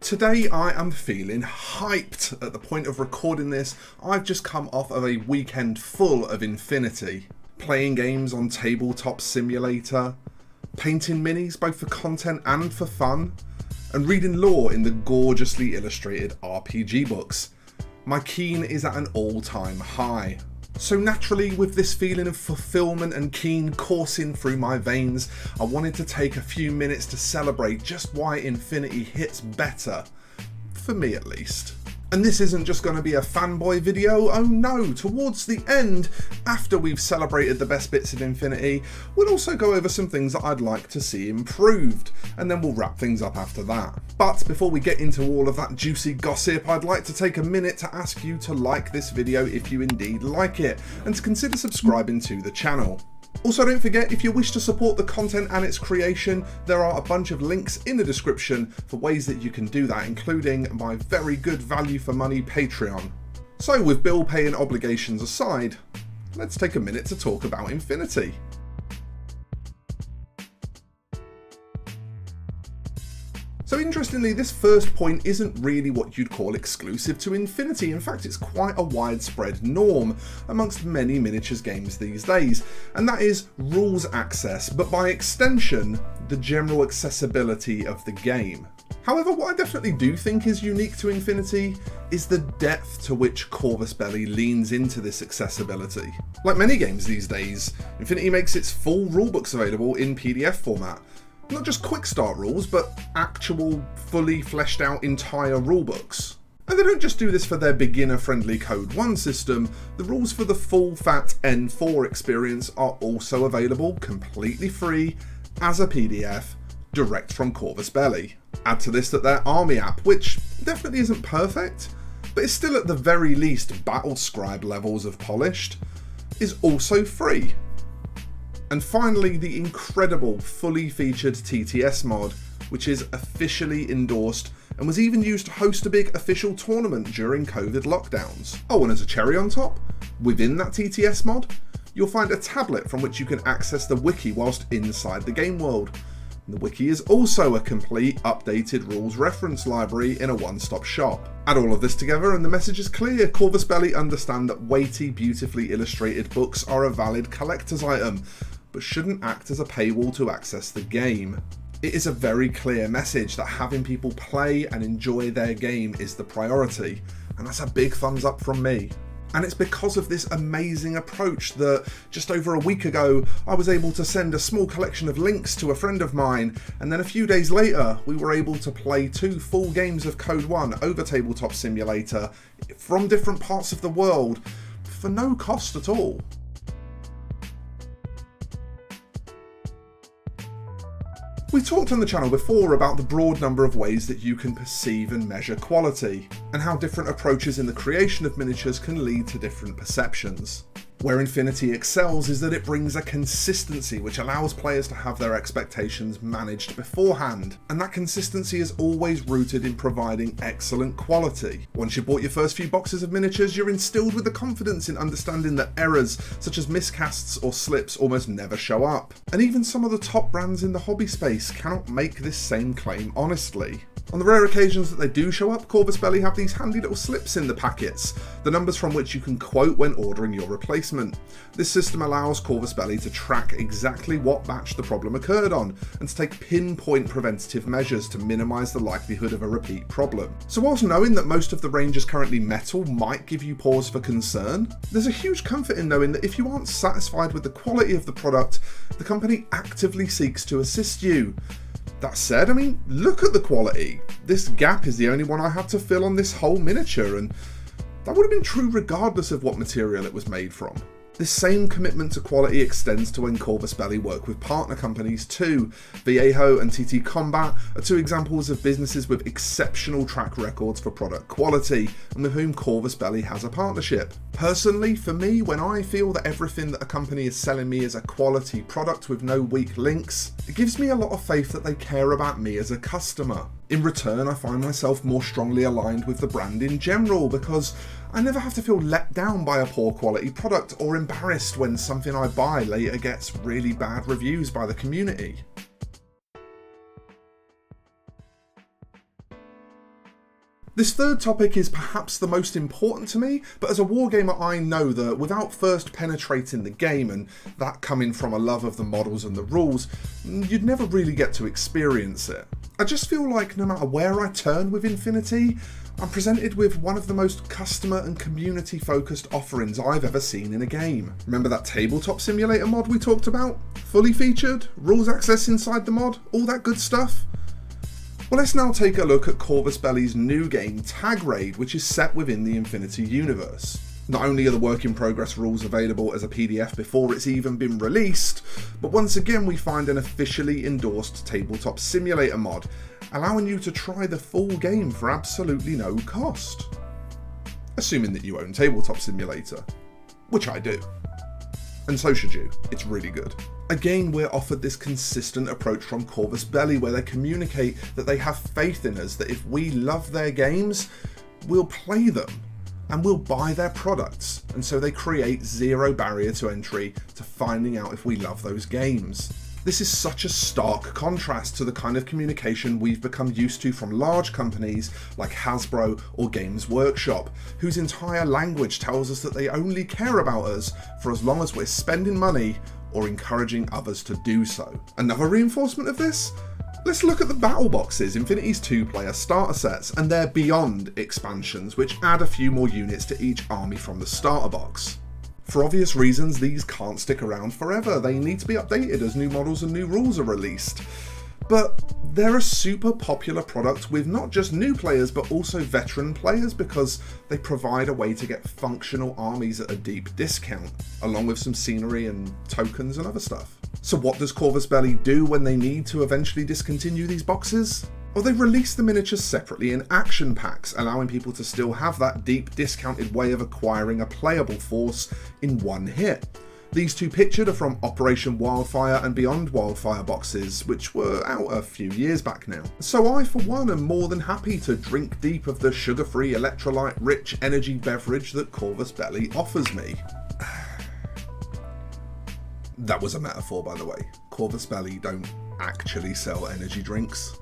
Today I am feeling hyped. At the point of recording this, I've just come off of a weekend full of Infinity. Playing games on Tabletop Simulator, painting minis both for content and for fun, and reading lore in the gorgeously illustrated RPG books. My keen is at an all-time high. So naturally, with this feeling of fulfillment and keen coursing through my veins, I wanted to take a few minutes to celebrate just why Infinity hits better. For me at least. And this isn't just going to be a fanboy video, oh no, towards the end, after we've celebrated the best bits of Infinity, we'll also go over some things that I'd like to see improved, and then we'll wrap things up after that. But before we get into all of that juicy gossip, I'd like to take a minute to ask you to like this video if you indeed like it, and to consider subscribing to the channel. Also, don't forget, if you wish to support the content and its creation, there are a bunch of links in the description for ways that you can do that, including my very good value for money Patreon. So with bill paying obligations aside, let's take a minute to talk about Infinity. So interestingly, this first point isn't really what you'd call exclusive to Infinity. In fact, it's quite a widespread norm amongst many miniatures games these days, and that is rules access, but by extension, the general accessibility of the game. However, what I definitely do think is unique to Infinity is the depth to which Corvus Belli leans into this accessibility. Like many games these days, Infinity makes its full rulebooks available in PDF format. Not just quick start rules, but actual, fully fleshed out entire rulebooks. And they don't just do this for their beginner-friendly Code 1 system, the rules for the full fat N4 experience are also available completely free as a PDF direct from Corvus Belli. Add to this that their Army app, which definitely isn't perfect, but is still at the very least Battlescribe levels of polished, is also free. And finally, the incredible fully featured TTS mod, which is officially endorsed and was even used to host a big official tournament during COVID lockdowns. Oh, and as a cherry on top, within that TTS mod, you'll find a tablet from which you can access the wiki whilst inside the game world. The wiki is also a complete updated rules reference library in a one-stop shop. Add all of this together and the message is clear. Corvus Belli understand that weighty, beautifully illustrated books are a valid collector's item, but shouldn't act as a paywall to access the game. It is a very clear message that having people play and enjoy their game is the priority, and that's a big thumbs up from me. And it's because of this amazing approach that just over a week ago I was able to send a small collection of links to a friend of mine, and then a few days later we were able to play 2 full games of Code 1 over Tabletop Simulator from different parts of the world for no cost at all. We talked on the channel before about the broad number of ways that you can perceive and measure quality, and how different approaches in the creation of miniatures can lead to different perceptions. Where Infinity excels is that it brings a consistency which allows players to have their expectations managed beforehand, and that consistency is always rooted in providing excellent quality. Once you've bought your first few boxes of miniatures, you're instilled with the confidence in understanding that errors such as miscasts or slips almost never show up. And even some of the top brands in the hobby space cannot make this same claim honestly. On the rare occasions that they do show up, Corvus Belli have these handy little slips in the packets, the numbers from which you can quote when ordering your replacement. This system allows Corvus Belli to track exactly what batch the problem occurred on, and to take pinpoint preventative measures to minimise the likelihood of a repeat problem. So whilst knowing that most of the range is currently metal might give you pause for concern, there's a huge comfort in knowing that if you aren't satisfied with the quality of the product, the company actively seeks to assist you. That said, I mean, look at the quality. This gap is the only one I had to fill on this whole miniature, and that would have been true regardless of what material it was made from. This same commitment to quality extends to when Corvus Belli work with partner companies too. Vallejo and TT Combat are 2 examples of businesses with exceptional track records for product quality, and with whom Corvus Belli has a partnership. Personally, for me, when I feel that everything that a company is selling me is a quality product with no weak links, it gives me a lot of faith that they care about me as a customer. In return, I find myself more strongly aligned with the brand in general, because I never have to feel let down by a poor quality product or embarrassed when something I buy later gets really bad reviews by the community. This third topic is perhaps the most important to me, but as a wargamer I know that without first penetrating the game, and that coming from a love of the models and the rules, you'd never really get to experience it. I just feel like no matter where I turn with Infinity, I'm presented with one of the most customer and community focused offerings I've ever seen in a game. Remember that tabletop simulator mod we talked about? Fully featured, rules access inside the mod, all that good stuff? Well, let's now take a look at Corvus Belli's new game, Tag Raid, which is set within the Infinity universe. Not only are the work in progress rules available as a PDF before it's even been released, but once again we find an officially endorsed tabletop simulator mod, allowing you to try the full game for absolutely no cost. Assuming that you own Tabletop Simulator, which I do. And so should you, it's really good. Again, we're offered this consistent approach from Corvus Belli where they communicate that they have faith in us, that if we love their games, we'll play them and we'll buy their products. And so they create zero barrier to entry to finding out if we love those games. This is such a stark contrast to the kind of communication we've become used to from large companies like Hasbro or Games Workshop, whose entire language tells us that they only care about us for as long as we're spending money or encouraging others to do so. Another reinforcement of this? Let's look at the battle boxes, Infinity's 2-player starter sets, and their Beyond expansions, which add a few more units to each army from the starter box. For obvious reasons, these can't stick around forever. They need to be updated as new models and new rules are released. But they're a super popular product with not just new players, but also veteran players because they provide a way to get functional armies at a deep discount, along with some scenery and tokens and other stuff. So what does Corvus Belli do when they need to eventually discontinue these boxes? Well, they release the miniatures separately in action packs, allowing people to still have that deep discounted way of acquiring a playable force in one hit. These two pictured are from Operation Wildfire and Beyond Wildfire boxes, which were out a few years back now. So I, for one, am more than happy to drink deep of the sugar-free, electrolyte-rich energy beverage that Corvus Belli offers me. That was a metaphor, by the way. Corvus Belli don't actually sell energy drinks.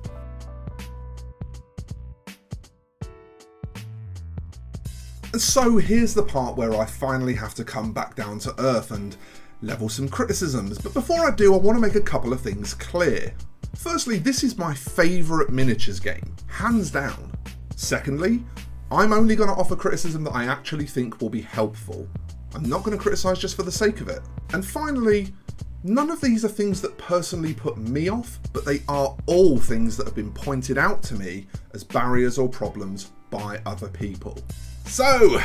So here's the part where I finally have to come back down to earth and level some criticisms, but before I do, I want to make a couple of things clear. Firstly, this is my favourite miniatures game, hands down. Secondly, I'm only going to offer criticism that I actually think will be helpful. I'm not going to criticise just for the sake of it. And finally, none of these are things that personally put me off, but they are all things that have been pointed out to me as barriers or problems by other people. So,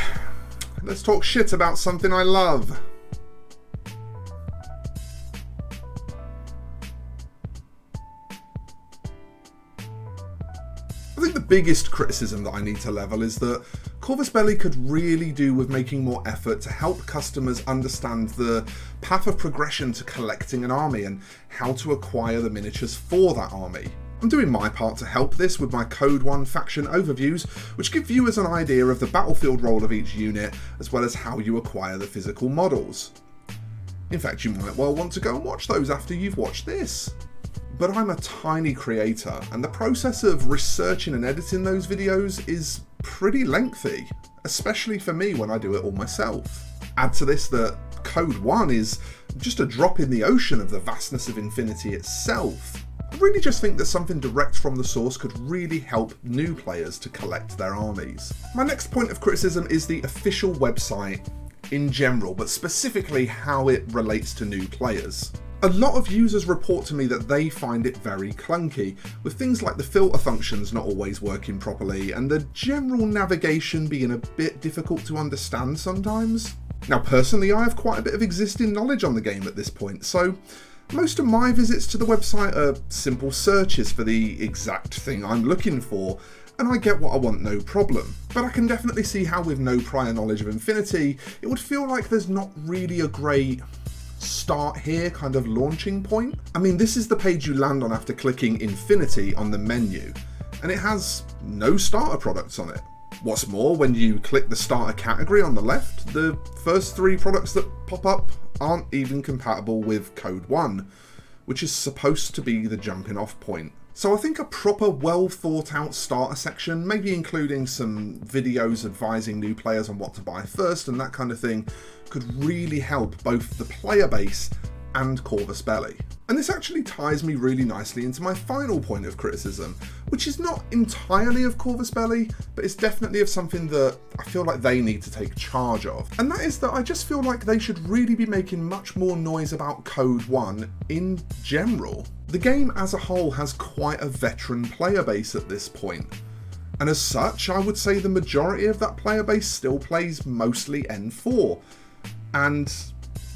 let's talk shit about something I love. I think the biggest criticism that I need to level is that Corvus Belli could really do with making more effort to help customers understand the path of progression to collecting an army and how to acquire the miniatures for that army. I'm doing my part to help this with my Code 1 faction overviews, which give viewers an idea of the battlefield role of each unit, as well as how you acquire the physical models. In fact, you might well want to go and watch those after you've watched this. But I'm a tiny creator, and the process of researching and editing those videos is pretty lengthy, especially for me when I do it all myself. Add to this that Code 1 is just a drop in the ocean of the vastness of Infinity itself. I really just think that something direct from the source could really help new players to collect their armies. My next point of criticism is the official website in general, but specifically how it relates to new players. A lot of users report to me that they find it very clunky, with things like the filter functions not always working properly and the general navigation being a bit difficult to understand sometimes. Now personally, I have quite a bit of existing knowledge on the game at this point, so most of my visits to the website are simple searches for the exact thing I'm looking for, and I get what I want no problem. But I can definitely see how with no prior knowledge of Infinity, it would feel like there's not really a great start here kind of launching point. I mean, this is the page you land on after clicking Infinity on the menu, and it has no starter products on it. What's more, when you click the starter category on the left, the first 3 products that pop up aren't even compatible with Code 1, which is supposed to be the jumping off point So I think a proper, well thought out starter section, maybe including some videos advising new players on what to buy first and that kind of thing, could really help both the player base and Corvus Belli. And this actually ties me really nicely into my final point of criticism, which is not entirely of Corvus Belli, but it's definitely of something that I feel like they need to take charge of. And that is that I just feel like they should really be making much more noise about Code 1 in general. The game as a whole has quite a veteran player base at this point. And as such, I would say the majority of that player base still plays mostly N4. And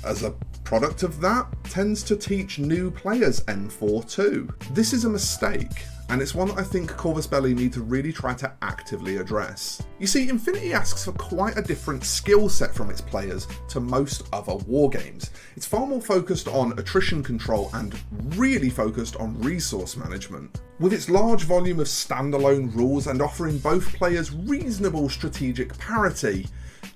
as a product of that, tends to teach new players N4 too. This is a mistake, and it's one that I think Corvus Belli need to really try to actively address. You see, Infinity asks for quite a different skill set from its players to most other wargames. It's far more focused on attrition control and really focused on resource management. With its large volume of standalone rules and offering both players reasonable strategic parity,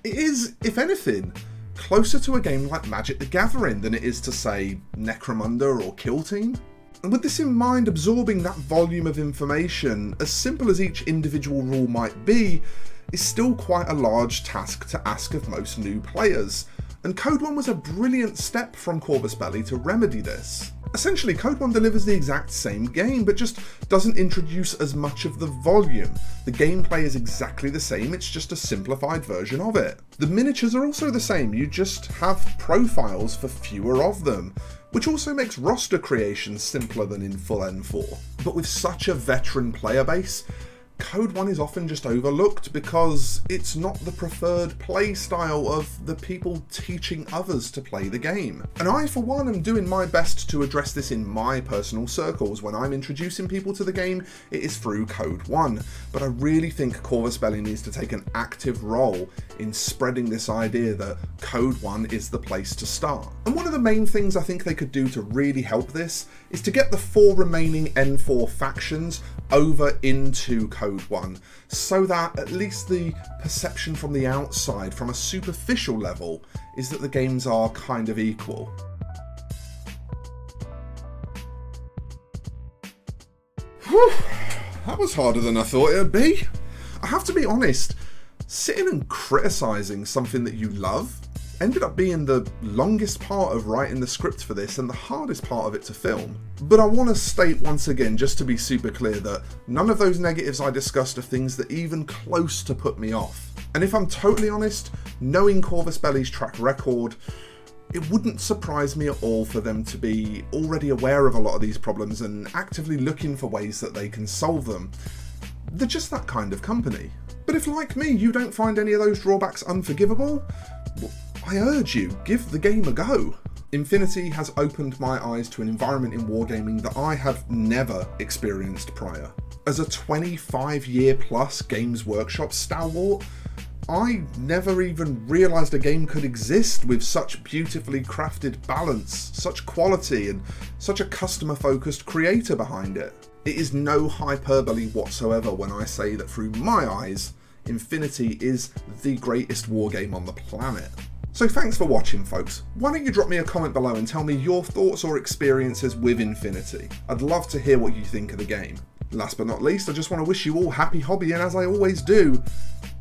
it is, if anything, closer to a game like Magic the Gathering than it is to, say, Necromunda or Kill Team. And with this in mind, absorbing that volume of information, as simple as each individual rule might be, is still quite a large task to ask of most new players. And Code 1 was a brilliant step from Corvus Belli to remedy this. Essentially, Code 1 delivers the exact same game, but just doesn't introduce as much of the volume. The gameplay is exactly the same, it's just a simplified version of it. The miniatures are also the same, you just have profiles for fewer of them, which also makes roster creation simpler than in full N4. But with such a veteran player base, Code 1 is often just overlooked because it's not the preferred play style of the people teaching others to play the game. And I, for one, am doing my best to address this in my personal circles. When I'm introducing people to the game, it is through Code 1. But I really think Corvus Belli needs to take an active role in spreading this idea that Code 1 is the place to start. And one of the main things I think they could do to really help this is to get the 4 remaining N4 factions over into Code 1, so that at least the perception from the outside, from a superficial level, is that the games are kind of equal. Whew, that was harder than I thought it'd be. I have to be honest, sitting and criticising something that you love ended up being the longest part of writing the script for this and the hardest part of it to film. But I want to state once again, just to be super clear, that none of those negatives I discussed are things that even close to put me off. And if I'm totally honest, knowing Corvus Belli's track record, it wouldn't surprise me at all for them to be already aware of a lot of these problems and actively looking for ways that they can solve them. They're just that kind of company. But if, like me, you don't find any of those drawbacks unforgivable, well, I urge you, give the game a go. Infinity has opened my eyes to an environment in wargaming that I have never experienced prior. As a 25-year plus Games Workshop stalwart, I never even realised a game could exist with such beautifully crafted balance, such quality, and such a customer-focused creator behind it. It is no hyperbole whatsoever when I say that through my eyes, Infinity is the greatest wargame on the planet. So thanks for watching, folks. Why don't you drop me a comment below and tell me your thoughts or experiences with Infinity. I'd love to hear what you think of the game. Last but not least, I just want to wish you all happy hobbying, as I always do,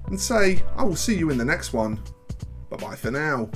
and say I will see you in the next one. Bye bye for now.